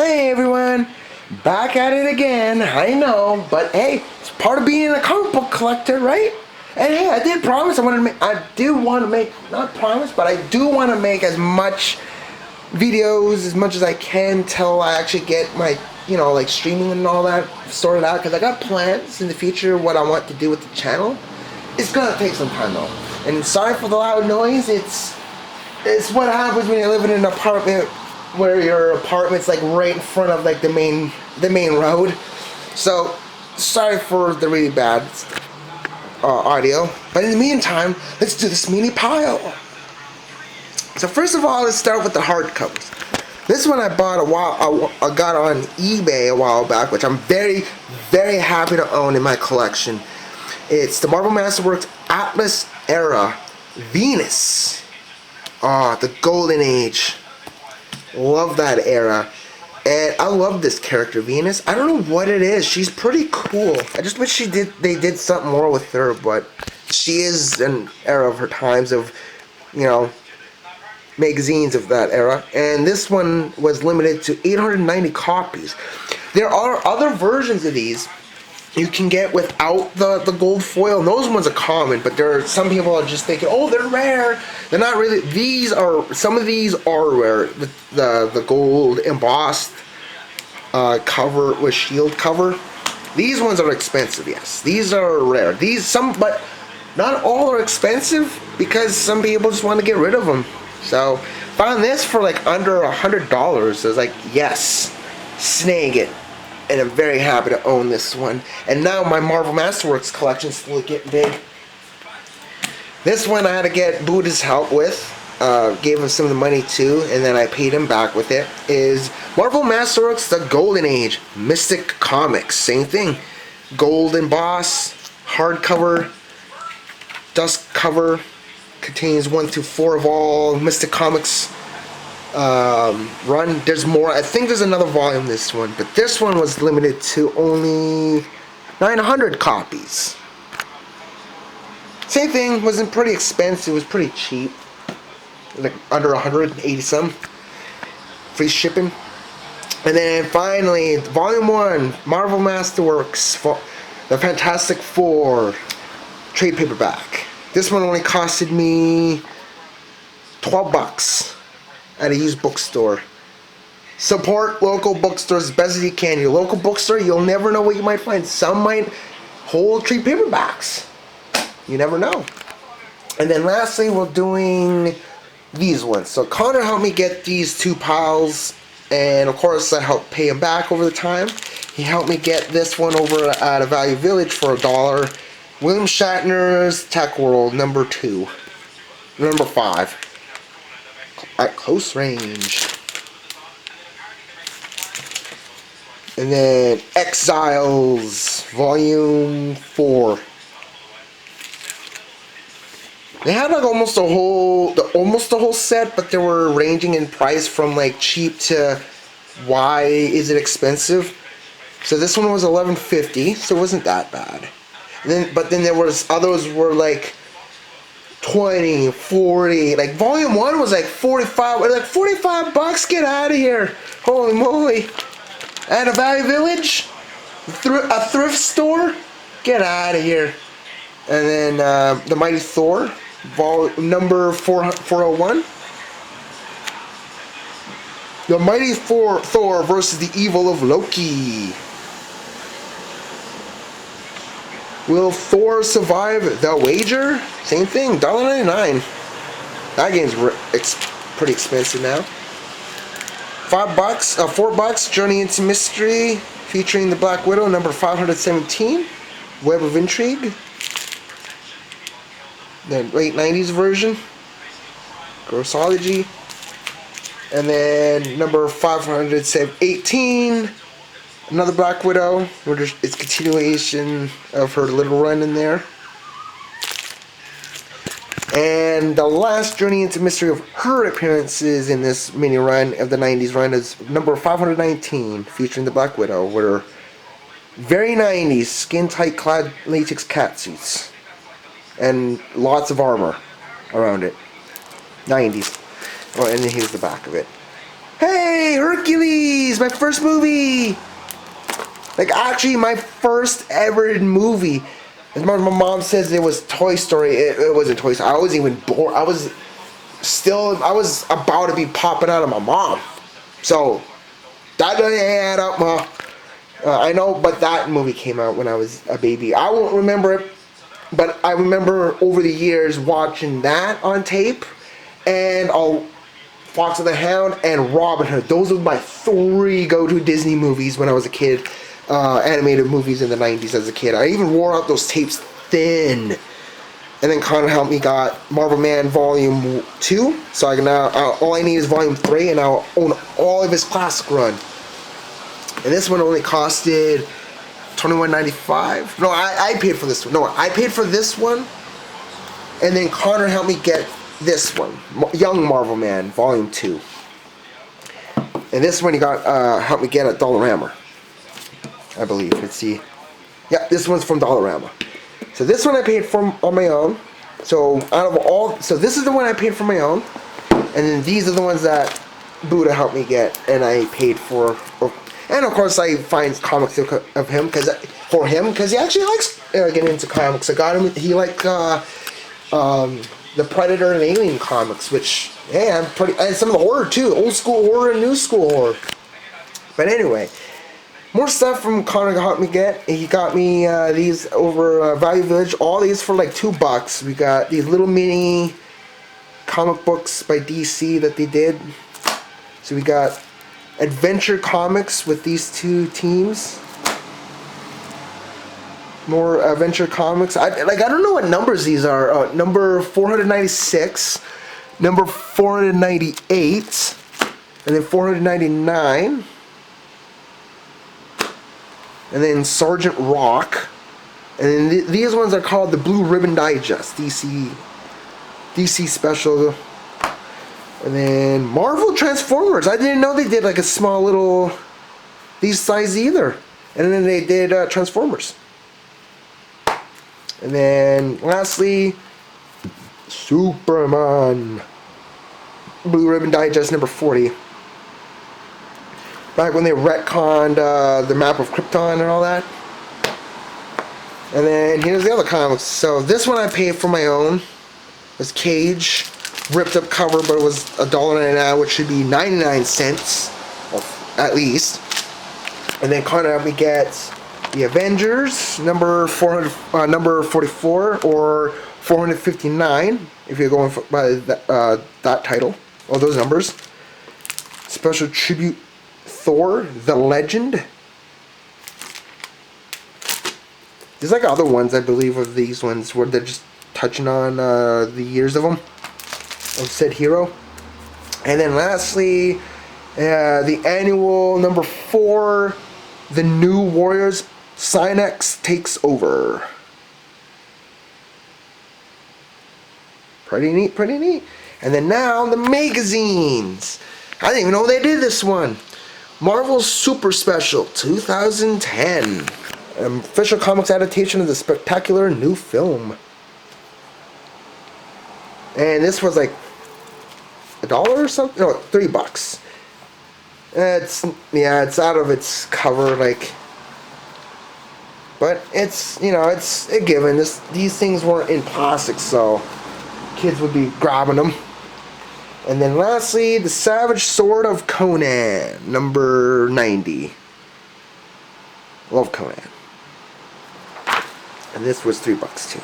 Hey everyone, back at it again. I know, but hey, it's part of being a comic book collector, right? And hey, I did promise not promise, but I do want to make as much videos as much as I can till I actually get my, like streaming and all that sorted out. Because I got plans in the future what I want to do with the channel. It's gonna take some time though. And sorry for the loud noise. It's what happens when you live in an apartment where your apartment's like right in front of like the main road. So sorry for the really bad audio. But in the meantime, let's do this mini pile. So first of all, let's start with the hardcovers. This one I bought I got on eBay a while back, which I'm very, very happy to own in my collection. It's the Marvel Masterworks Atlas Era Venus. The Golden Age. Love that era. And I love this character, Venus. I don't know what it is. She's pretty cool. I just wish they did something more with her, but she is an era of her times of, magazines of that era. And this one was limited to 890 copies. There are other versions of these you can get without the gold foil, and those ones are common, but there are some people are just thinking, oh, they're rare. They're not really. Some of these are rare. The gold embossed cover with shield cover. These ones are expensive, yes. These are rare. But not all are expensive because some people just want to get rid of them. So found this for like under $100. I was like, yes, snag it. And I'm very happy to own this one. And now my Marvel Masterworks collection is still getting big. This one I had to get Buddha's help with. Gave him some of the money too, and then I paid him back with it. Is Marvel Masterworks The Golden Age Mystic Comics. Same thing. Gold emboss, hardcover, dust cover. Contains 1 through 4 of all Mystic Comics run. There's more. I think there's another volume this one, but this one was limited to only 900 copies. Same thing, wasn't pretty expensive, it was pretty cheap, like under 180 some, free shipping. And then finally, volume 1, Marvel Masterworks, the Fantastic Four trade paperback. This one only costed me $12 at a used bookstore. Support local bookstores as best as you can. Your local bookstore, you'll never know what you might find. Some might hold trade paperbacks. You never know. And then lastly, we're doing these ones. So Connor helped me get these 2 piles, and of course I helped pay him back over the time. He helped me get this one over at a Value Village for $1. William Shatner's Tech World number 2. Number 5. At close range. And then Exiles Volume 4. They had like almost the whole set, but they were ranging in price from like cheap to why is it expensive. So this one was $11.50, so it wasn't that bad. But then there was others were like 20, 40, like volume 1 was like 45, like $45, get out of here. Holy moly. At a Value Village, a thrift store, get out of here. And then the Mighty Thor, number 401. The Mighty Thor versus the Evil of Loki. Will Thor survive the wager? Same thing, $1.99. That game's pretty expensive now. $4. Journey into Mystery, featuring the Black Widow, number 517. Web of Intrigue. The late 90s version. Grossology. And then number 518. Another Black Widow, it's continuation of her little run in there. And the last Journey into Mystery of her appearances in this mini run of the 90s run is number 519, featuring the Black Widow, with her very 90s skin-tight clad latex catsuits. And lots of armor around it. 90s. Oh, and then here's the back of it. Hey, Hercules! movies. My first movie. Like, actually, my first ever movie. As much as my mom says it was Toy Story, it wasn't Toy Story. I wasn't even born. I was about to be popping out of my mom. So, that doesn't add up, Ma. I know, but that movie came out when I was a baby. I won't remember it, but I remember over the years watching that on tape, and Fox and the Hound and Robin Hood. Those were my 3 go-to Disney movies when I was a kid. Animated movies in the 90s as a kid. I even wore out those tapes thin. And then Connor helped me got Marvel Man Volume 2. So I can now, all I need is Volume 3, and I'll own all of his classic run. And this one only costed $21.95. No, I paid for this one. No, I paid for this one. And then Connor helped me get this one. Young Marvel Man Volume 2. And this one he got helped me get at Dollarama. I believe. Let's see. Yeah, this one's from Dollarama. So this one I paid for on my own. So this is the one I paid for my own. And then these are the ones that Buddha helped me get, and I paid for. And of course I find comics of him because he actually likes getting into comics. I got him. He liked the Predator and Alien comics, which I'm pretty, and some of the horror too, old school horror and new school horror. But anyway. More stuff from Connor helped me get. He got me these over Value Village. All these for like $2. We got these little mini comic books by DC that they did. So we got Adventure Comics with these 2 teams. More Adventure Comics. I don't know what numbers these are. Number 496, number 498, and then 499. And then Sergeant Rock. And then these ones are called the Blue Ribbon Digest. DC Special. And then Marvel Transformers. I didn't know they did like a small little these size either. And then they did Transformers. And then lastly, Superman. Blue Ribbon Digest number 40. Back when they retconned the map of Krypton and all that. And then here's the other comics. So this one I paid for my own. It was Cage. Ripped up cover, but it was $1.99, which should be 99 cents. At least. And then Connor helped me get the Avengers, number 44, or 459, if you're going by that title. All those numbers. Special tribute Thor, the Legend. There's like other ones, I believe, of these ones where they're just touching on the years of them, of said hero. And then lastly, the annual number 4, The New Warriors, Synex Takes Over. Pretty neat, pretty neat. And then now the magazines. I didn't even know they did this one. Marvel Super Special 2010. An official comics adaptation of the spectacular new film. And this was like $1 or something? No, $3. It's out of its cover, like, but it's, it's a given. These things weren't in plastic, so kids would be grabbing them. And then lastly, The Savage Sword of Conan, number 90. Love Conan. And this was $3 too.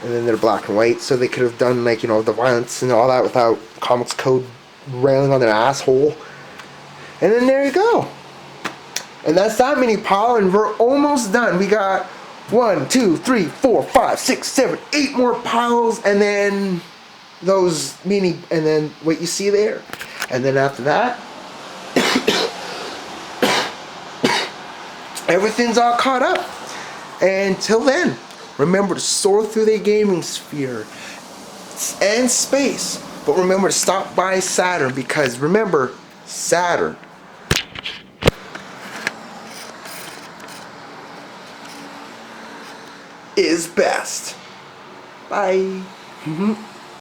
And then they're black and white, so they could have done like, the violence and all that without Comics Code railing on their asshole. And then there you go. And that's that mini pile, and we're almost done. We got 1, 2, 3, 4, 5, 6, 7, 8 more piles, and then those mini, and then what you see there. And then after that, everything's all caught up. And until then, remember to soar through the gaming sphere and space. But remember to stop by Saturn, because remember, Saturn is best. Bye.